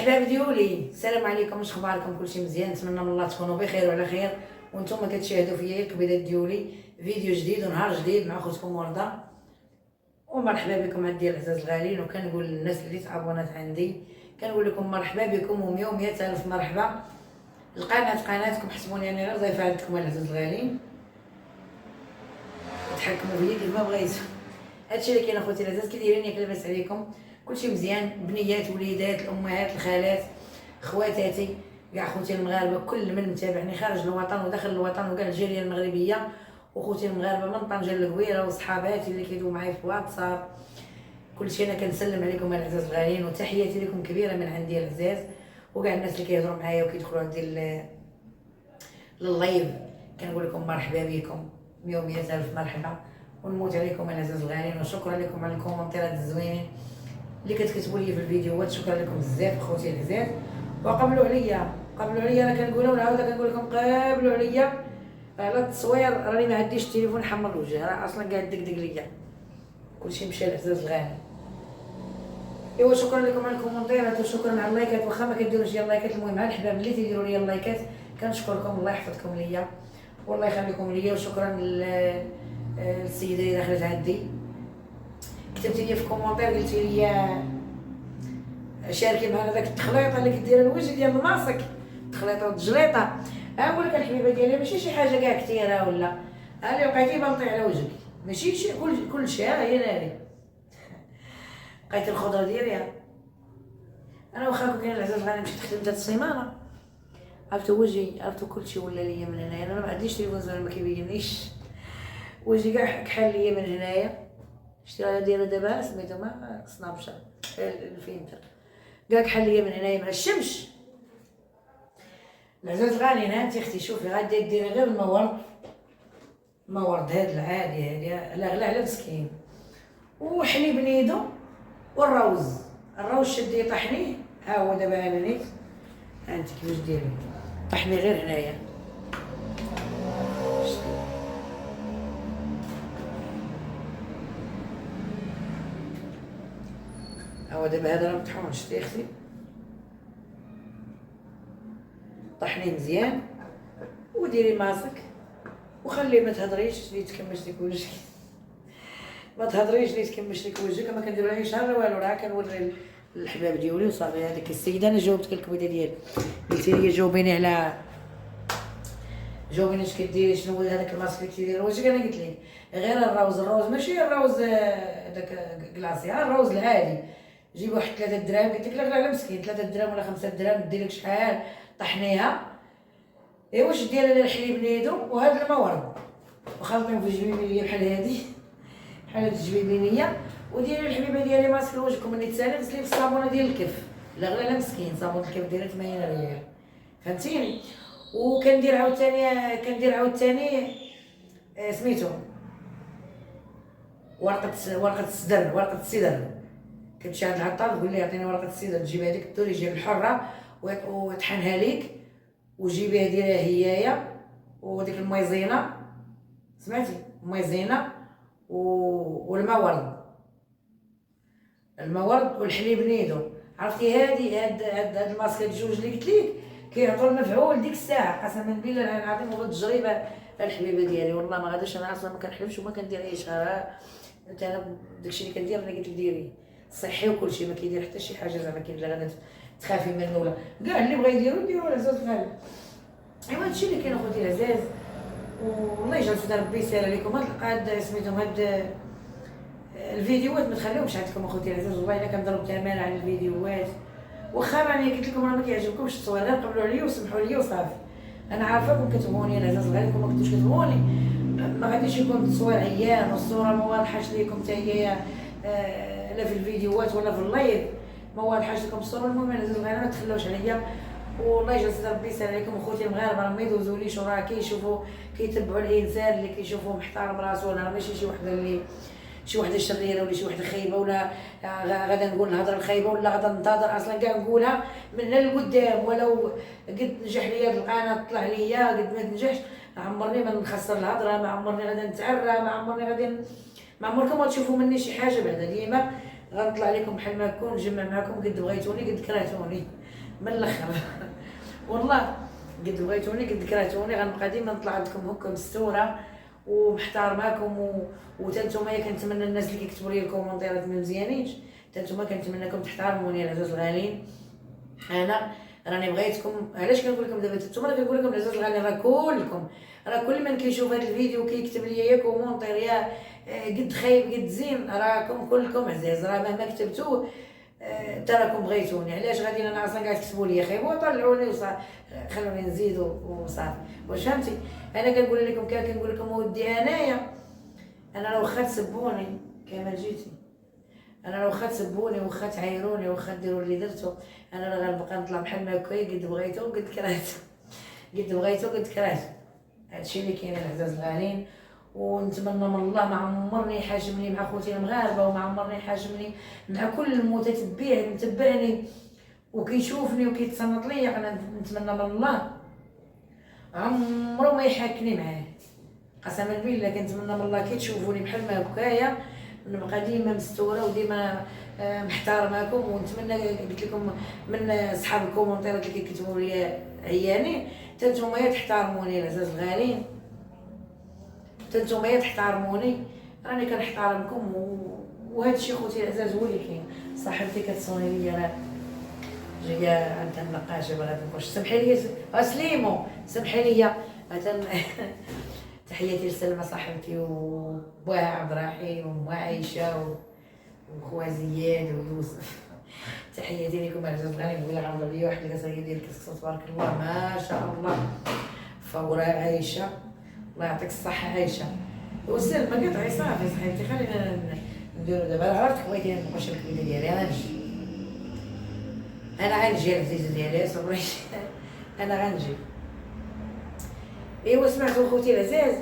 الحباب ديولي، السلام عليكم. واش اخباركم؟ كلشي مزيان؟ نتمنى من الله تكونوا بخير وعلى خير، وانتم كتشاهدوا فيا الكبيدات ديولي فيديو جديد ونهار جديد مع خوتكم ورده. ومرحبا بكم عندي العزاز الغاليين، وكنقول للناس اللي تعاونات عندي كنقول لكم مرحبا بكم و100 الف مرحبا. قناتكم حسبوني انا غير ضيفه عندكم العزاز الغاليين، تحكموا فيا كيف ما بغيتو. هادشي اللي كاين اخوتي العزاز. كي دايرين؟ ياك لاباس عليكم؟ كلشي مزيان؟ بنيات وليدات الامهات الخالات خواتاتي كاع خوتي المغاربه، كل من متابعني خارج الوطن وداخل الوطن وكاع الجاليه المغربيه وخوتي المغاربه من طنجه للقويره وصحاباتي اللي كيدويو معايا في واتساب، كلشي انا كنسلم عليكم العزاز الغاليين، وتحياتي لكم كبيره من عندي العزاز، وكاع الناس اللي كيهضروا معايا وكيدخلوا عندي لللايف كنقول لكم مرحبا بكم 100 الف مرحبا. ونموت عليكم العزاز الغاليين، وشكرا لكم على الكومنتيرات الزوينين اللي كتكتبوا لي في الفيديوهات، شكرا لكم بزاف خوتي العزاز. وقبلوا عليا انا كنقولها ونعاودها كنقول لكم قابلوا عليا على التصوير، راني ما عنديش التليفون حمر الوجه، راه اصلا قاعد دقدق ليا كلشي مشى العزاز الغالي. ايوا شكرا لكم على الكومنتيرات وشكرا على اللايكات، واخا ما كديروش ديال اللايكات المهم على الحباب اللي تيديروا لي اللايكات كنشكركم، الله يحفظكم ليا والله يخليكم ليا. وشكرا للسيده اللي دخلت عندي كتبتي لي في كومونتير قلتي لي شاركي معنا داك التخليطه اللي كدير الوجه ديال الماسك، التخليطه والتجليطه. نقول لك الحبيبه ديالي ماشي شي حاجه كاع كثيره ولا اللي بقيتي بلطي على وجهك، ماشي شي كل شيء. هي ناري بقيت الخضره ديالي. انا واخا كون كاين العزاز غادي نمشي خدمت هاد السيمانه، عرفتوا وجهي، عرفتوا كلشي ولا ليا من هنايا. انا ما عنديش تليفون زعما ما كيبينيش وجهي كاع كحال ليا من هنايا. شتي راه دايره دابا سميتو ما سناب شات الفلتر كاع كحال ليا من هنايا مع الشمس. العزاز الغالي هانتي اختي شوفي غادي ديري غير المورد هاد العادي هادي لا غلا على مسكين، وحليب نيدو والروز شدي طحنيه. ها هو دابا انا نيت هانتي كيفاش ديري طحني غير هنايا. هو دابا هذا راه مطحون شتي اختي، طحني مزيان وديري ماسك وخلي ما تهضريش لي تكمش لك وجهك، ما تهضريش لي تكمش لك وجهك، ما كندير لها شهر والو، راه كنوري الحباب ديالي وصافي. هذيك السيده انا جاوبتك الكبيده ديالي، قلتي لي جاوبيني على اش كديري، شنو هو هذاك الماسك اللي كدير وجهك. انا قلت لك غير الروز ماشي الروز داك كلاصي، الروز العادي. جيب واحد 3 دراهم، قلت لك لا لا مسكين 3 دراهم ولا 5 دراهم دير لك شحال طحنيها. ايوا شدي لها الحليب نيدو وهاد المورد وخلطيهم في الجبيبينيه بحال هادي، بحال هاد الجبيبينيه، وديري الحبيبه ديالي ماسك لوجهكم ملي تسالي غسليه بالصابونه ديال الكف، لا غلا لا مسكين صابونه الكف دايره 80 ريال فهمتيني. وكندير عاوتاني سميتو ورقه السدر. كتمشي عند العطار تقول ليه عطيني ورقه السدر، تجيبها لك الدور يجيب الحره ويطحنها لك وجيبيها ديريها هيايا وديك الميزينه سمعتي الميزينه والمورد والحليب نيدو. عرفتي هاد الماسكه جوج اللي قلت لك كيعطوا المفعول ديك الساعه قسما بالله العظيم. والله التجربه الحبيبه ديالي والله ما غاداش، انا اصلا ما كنحلفش وما كندير اي شهر. انا داكشي اللي كندير انا قلت لك ديري صحي وكلشي، ما كيدير حتى شي حاجه زعما كاين غادا تخافي منه ولا كاع اللي بغا يديروا العزاز الغالي. ايوا هادشي اللي كاين اخوتي العزاز، والله يجعل سيدي ربي يسهل عليكم. هاد سميتهم هاد الفيديوهات ما تخليوهمش عندكم اخوتي العزاز، والله الا كنضرب ثمن على الفيديوهات، واخا راني قلت لكم راه ما كيعجبكمش التصوير غير قبلوا عليا وسمحوا لي وصافي. انا عارفاكم كتبغوني العزاز الغالي، ما كنتوش كتبغوني ما غاديش يكون التصوير عيان والصوره ما واضحاش ليكم حتى هي لا في الفيديوهات ولا في اللايف ما واضحاش لكم الصوره. المهم العزاز الغالي ما تخلوش عليا، والله يجعل سيدي ربي يسهل عليكم. اخوتي المغاربه راه ما يدوزوليش وراه كيشوفوا كيتبعوا الانسان اللي كيشوفوه محترم راسو، راه ماشي شي وحده شريره ولا شي وحده خايبه ولا غادا نقول الهضره الخايبه ولا غادا ننتظر اصلا كاع نقولها من هنا لقدام. ولو قد نجح ليا هاد القناه طلع ليا قد ما تنجحش عمرني ما نخسر الهضره، ما عمرني غادا نتعرى، ما عمرني غادي ما عمركم غتشوفوا مني شي حاجه بعدا. ديما غنطلع لكم بحال ما نكون نجمع معكم قد بغيتوني قد كرهتوني من الاخر. والله قد بغيتوني قد كرهتوني غنبقى ديما نطلع عندكم هكا مستوره ومحترماكم وتنتوما كنتمنى الناس اللي كيكتبوا لي الكومونتيرات ما مزيانينش تنتوما كنتمنىكم تحترموني العزاز الغالين. انا راني بغيتكم، علاش كنقول لكم دابا نتوما راه كنقول لكم العزاز الغالين راه كلكم راه كل من كيشوف هذا الفيديو كيكتب لي يا كومونتير يا قد خايب قد زين راكم كلكم عزاز، راه مهما كتبتوه تراكم بغيتوني. علاش غادي انا اصلا قاعد تكتبوا لي خايبوا طلعوني وصافي خلوني نزيد وصافي. واش فهمتي؟ انا كنقول لكم كنقول لكم ودي انا لو واخا تسبوني كما جيتي، انا لو واخا تسبوني واخا تعايروني واخا ديروا اللي درتو، انا راه غنبقى نطلع بحال ما هكايا قد بغيتو وقد كرهتو، قد بغيتو قد كرهتو. هادشي اللي كاين العزاز الغالين. ونتمنى من الله ما عمرني يحاجمني مع خوتي المغاربه وما عمرني يحاجمني مع كل متبعني وكيشوفني وكيتصنت ليا. انا نتمنى من الله عمرو ما يحاكني معاه، قسما بالله كنتمنى من الله كي تشوفوني بحال ما هكايا نبقى ديما مستوره وديما محترماكم. ونتمنى قلت لكم من صحاب الكومونتيرات اللي كيكتبوا لي عيانين تنتوما تحترموني العزاز الغالين، تنتوما تحترموني راني كنحترمكم. وهذا الشيء خوتي العزاز هو اللي كاين. صاحبتي كتصوني ليا راه جايه عندها النقاشه باغا تنخش، سمحي لي سليمو سمحي لي تحياتي لسلمى صاحبتي وبوها عبد الرحيم وعائشه وخوها زياد ويوسف. تحياتي لكم العزاز الغالين. بلا عمر لي واحد القصريه ديال الكسكس تبارك الله ما شاء الله فورا عايشه الله يعطيك الصحه عايشه. وسلمى قطعي صافي صاحبتي خلينا نديرو دابا عرفتك بغيتي نقش الكبيده ديالي انا غنجي العزيزه ديالي صبري انا غنجي. ايوا سمعتوا خوتي العزاز،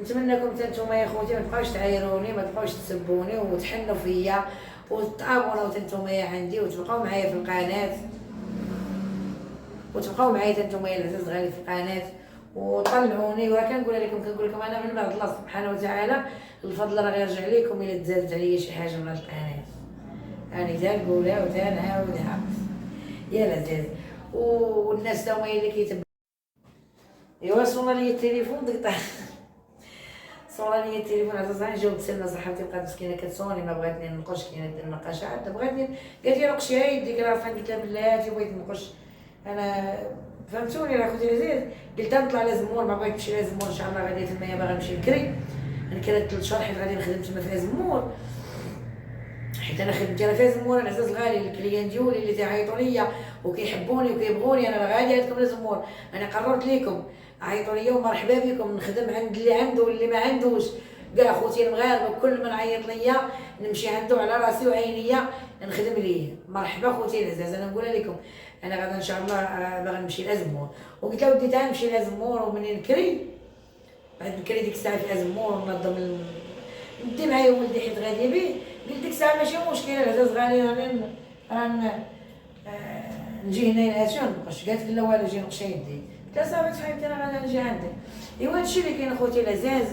نتمنىكم نتوما يا خوتي ما تبقاوش تعايروني ما تبقاوش تسبوني وتحنوا فيا وتابوناو نتوما عندي وتبقاو معايا في القناه وتبقاو معايا نتوما العزاز غالي في القناه وطلعوني. وراه كنقول لكم انا من بعد الله سبحانه وتعالى الفضل راه غيرجع لكم الا تزادت عليا شي حاجه من هاد القناه. راني تنقولها وتنعاودها يا العزاز. والناس تا هما اللي كيتبعوا. ايوا صونا لي التليفون ديك صونا لي التليفون عزاز غير جاوبت سلمى صاحبتي بقات مسكينه كتصوني ما بغاتني ننقش كاينه النقاشه عندها بغاتني قالت لي نقشي يديك راه فين قلت لها بلاتي بغيت نقش انا فهمتوني راه خوتي العزيز. قلت نطلع لازمور ما بغيت نمشي لازمور ان شاء الله غادي تما باغا نمشي بكري. انا كانت 3 شهور حيت غادي نخدم تما في لازمور حيت انا خدمتي راه في لازمور العزاز الغالي. الكليان ديالي اللي تيعيطوا ليا وكيحبوني وكيبغوني انا راه غادي عندكم لازمور. انا قررت لكم عيطوا ليا ومرحبا بكم نخدم عند اللي عنده واللي ما عندوش كاع خوتي المغاربه كل من عيط ليا نمشي عنده على راسي وعينيا نخدم ليه. مرحبا خوتي العزاز. انا نقول لكم انا غدا ان شاء الله باغا نمشي لازمور وقلت له ودي نمشي لازمور ومنين نكري بعد نكري ديك الساعه في ازمور وننظم ندي معايا ولدي حيت غادي بيه. قلت ديك الساعه ماشي مشكله العزاز غالي راني نجي هنا عشان نقش. قالت لي لا والو جي نقش يدي. قلت لها صافي حبيبتي انا غادي نجي عندك. ايوا هادشي اللي كاين اخوتي العزاز.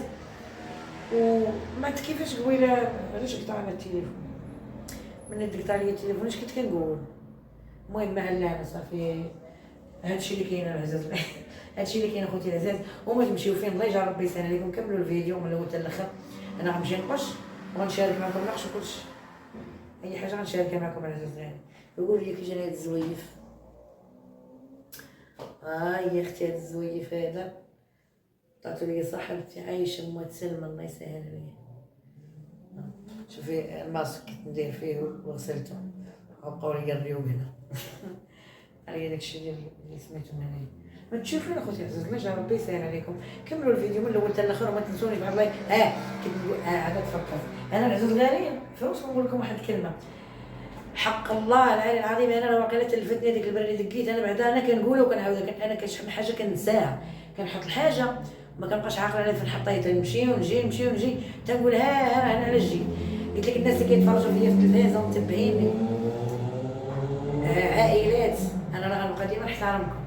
وما كيفاش قبيله علاش قطعنا التليفون من قطع لي التليفون اش كنت كنقول. المهم مع اللعنه صافي هادشي اللي كاين العزاز هادشي اللي كاين اخوتي العزاز. وما تمشيو فين الله يجعل ربي يسهل عليكم. كملوا الفيديو من الاول حتى الاخر. انا غنمشي نقش وغنشارك معكم نقش وكلشي اي حاجه غنشاركها معكم العزاز غالي. يقول لي كي جاني هاد الزويف يا اختي هاد الزويف هذا عطاتو لي صاحبتي عايشه موات سلمى الله يسهل عليا. شوفي الماسك كنت ندير فيه وغسلته وبقاو لي الريوق هنا عليا داكشي اللي سميتو هنايا. ما تشوفين اخوتي العزاز الله يجعل ربي يسهل عليكم. كملوا الفيديو من الاول حتى الاخر وما تنسونيش بحال الله. كنت نقول عاد تفكرت انا العزاز الغاليين فوس نقول لكم واحد الكلمه حق الله العلي العظيم. انا لو واقيلا تلفتني هذيك البرة اللي دقيت انا بعدا انا كنقولها وكنعاودها. انا كنشحن حاجه كنساها كنحط الحاجه ما كنبقاش عاقله على فين حطيتها نمشي ونجي تنقول ها انا علاش جيت. قلت لك الناس اللي كيتفرجوا فيا في التلفاز ومتبعيني عائلات انا راه غنبقى ديما نحترمكم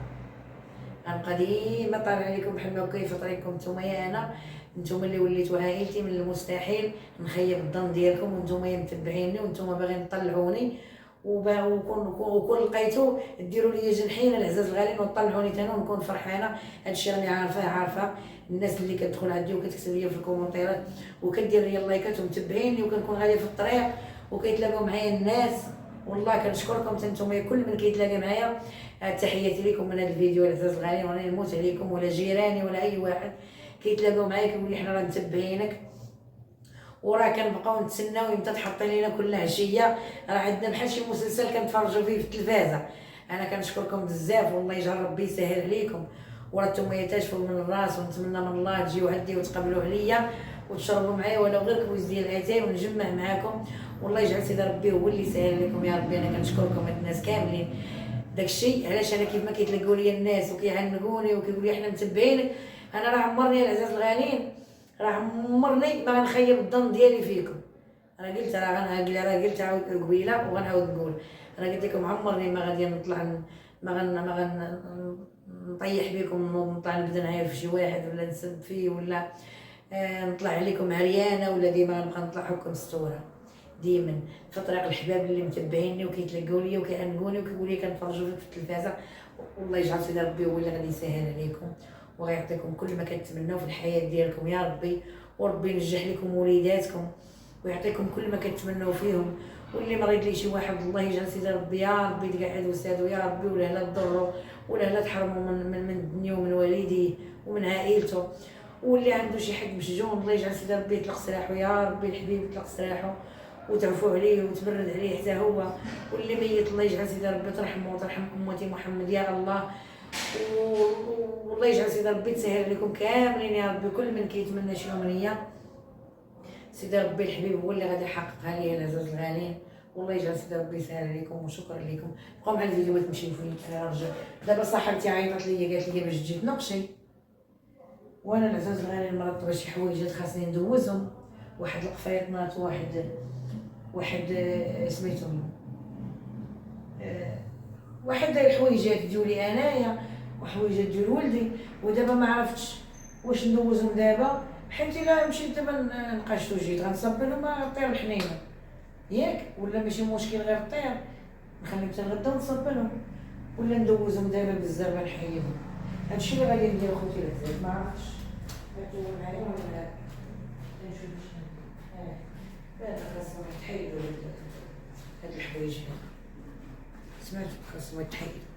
غنبقى ديما طالع عليكم بحال ما هكا في طريقكم نتوما. انا نتوما اللي وليتوا عائلتي من المستحيل نخيب الظن ديالكم ونتوما متبعيني ونتوما باغيين تطلعوني وكون لقيتو ديروا لي جنحين العزاز الغاليين وطلعوني تاني ونكون فرحانه. هادشي راني عارفه الناس اللي كتدخل عندي وكتكتب لي في الكومونتيرات وكدير لي اللايكات ومتبعيني، وكنكون غادي في الطريق وكيتلاقاو معايا الناس. والله كنشكركم نتوما كل من كيتلاقى معايا. تحياتي لكم من هذا الفيديو العزاز الغاليين، وراني نموت عليكم ولا جيراني ولا اي واحد كيتلاقاو معايا كيقول لي حنا راه متبعينك وراه كنبقاو نتسناو امتى تحطي لينا كل عشيه. راه عندنا بحال شي مسلسل كنتفرجوا فيه في التلفازه. انا كنشكركم بزاف والله يجعل ربي يسهل عليكم، وراه نتوما تاشفوا من الراس، ونتمنى من الله تجيو عندي وتقبلوا عليا وتشربوا معايا ولو غير كويس ديال الاتاي ونجمع معاكم. والله يجعل سيدي ربي هو اللي يسهل لكم يا ربي. انا كنشكركم هاد الناس كاملين. داكشي علاش انا كيف ما كيتلاقوا لي الناس وكيعنقوني وكيقولوا لي حنا متبعينك، انا راه عمرني العزاز الغاليين، راه عمرني ما غنخيب الظن ديالي فيكم. انا قلت راه قلت عاود قبيله وغنعاود نقول، انا قلت لكم عمرني ما غادي نطلع ما غن نطيح بكم ونطلع نبدا نعاير في شي واحد ولا نسب فيه ولا نطلع عليكم عريانه ولا ديما نبقى نطلع لكم ستوره. ديما في طريق الحباب اللي متبعيني وكيتلقاو لي وكيعنقوني وكيقولوا لي كنتفرجوا فيك في التلفازه. والله يجعل سيدي ربي هو اللي غادي يسهل عليكم وغيعطيكم كل ما كتمناو في الحياه ديالكم يا ربي، وربي ينجح لكم وليداتكم ويعطيكم كل ما كتمناو فيهم. واللي مريض لي شي واحد الله يجعل سيدي ربي يا ربي تقعد وسادو يا ربي، ولا لا تضروا ولا لا تحرموا من الدنيا ومن والديه ومن عائلته. واللي عنده شي حد مشجون الله يجعل سيدي ربي يطلق سراحه يا ربي، الحبيب يطلق سراحه وتعفو عليه وتبرد عليه حتى هو. واللي ميت الله يجعل سيدي ربي ترحمه وترحم امتي محمد يا الله. والله يجعل سيدي ربي تسهل عليكم كاملين يا ربي كل من كيتمنى شي امنيه. سيدي ربي الحبيب هو اللي غادي يحققها لي العزاز الغاليين. والله يجعل سيدي ربي يسهل عليكم وشكرا لكم. بقاو مع الفيديو ما تمشيو فين. انا رجع دابا صاحبتي عيطت لي قالت لي باش تجي تناقشي، وانا العزاز الغالي مرضت شي حوايجات خاصني ندوزهم، واحد القفيطنات واحد سميتو واحد الحويجات ديالي انايا وحويجات ديال ولدي، ودابا ما عرفتش واش ندوزهم دابا حيت الا مشيت دابا نقاشتو جيت غنصبر ما طير الحنينه ياك، ولا ماشي مشكل غير طير نخليهم حتى الغدا ونصبرهم، ولا ندوزهم دابا بزاف غنحيدهم. هادشي اللي غادي ندير خوتي العزاز. ما عرفتش غتدور معايا ولا نشوف شنو خاصهم يتحيدوا هاد الحوايج سمعت خاصهم يتحيدوا.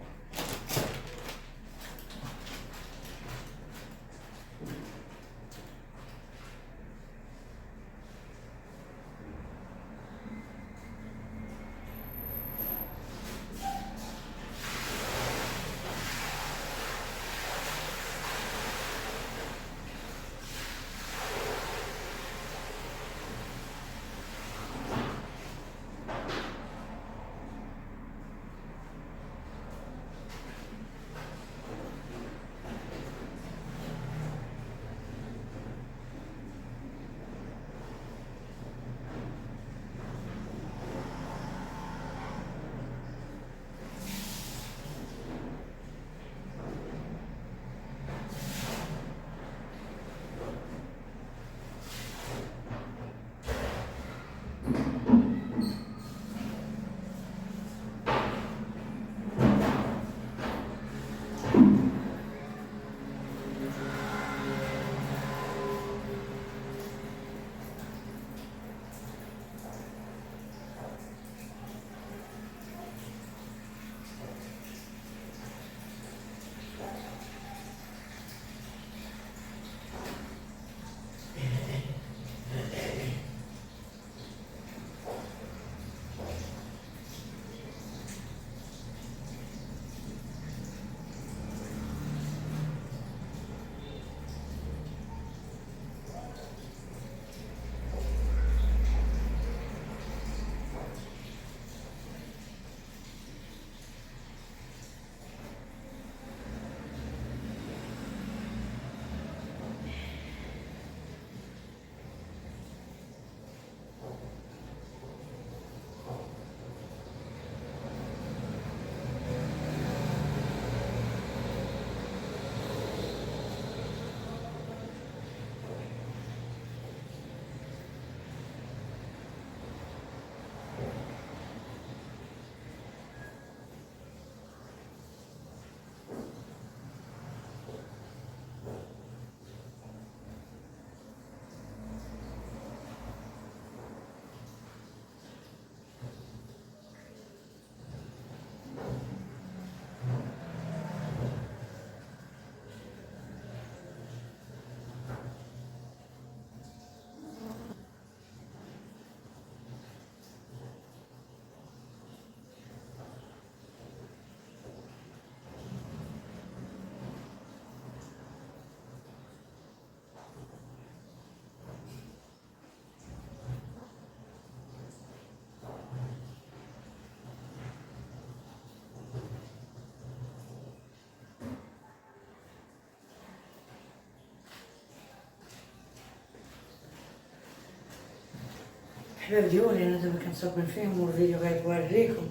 الحباب ديالي انا دابا كنصور فيهم والفيديو غيطول عليكم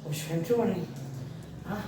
واش فهمتوني. ها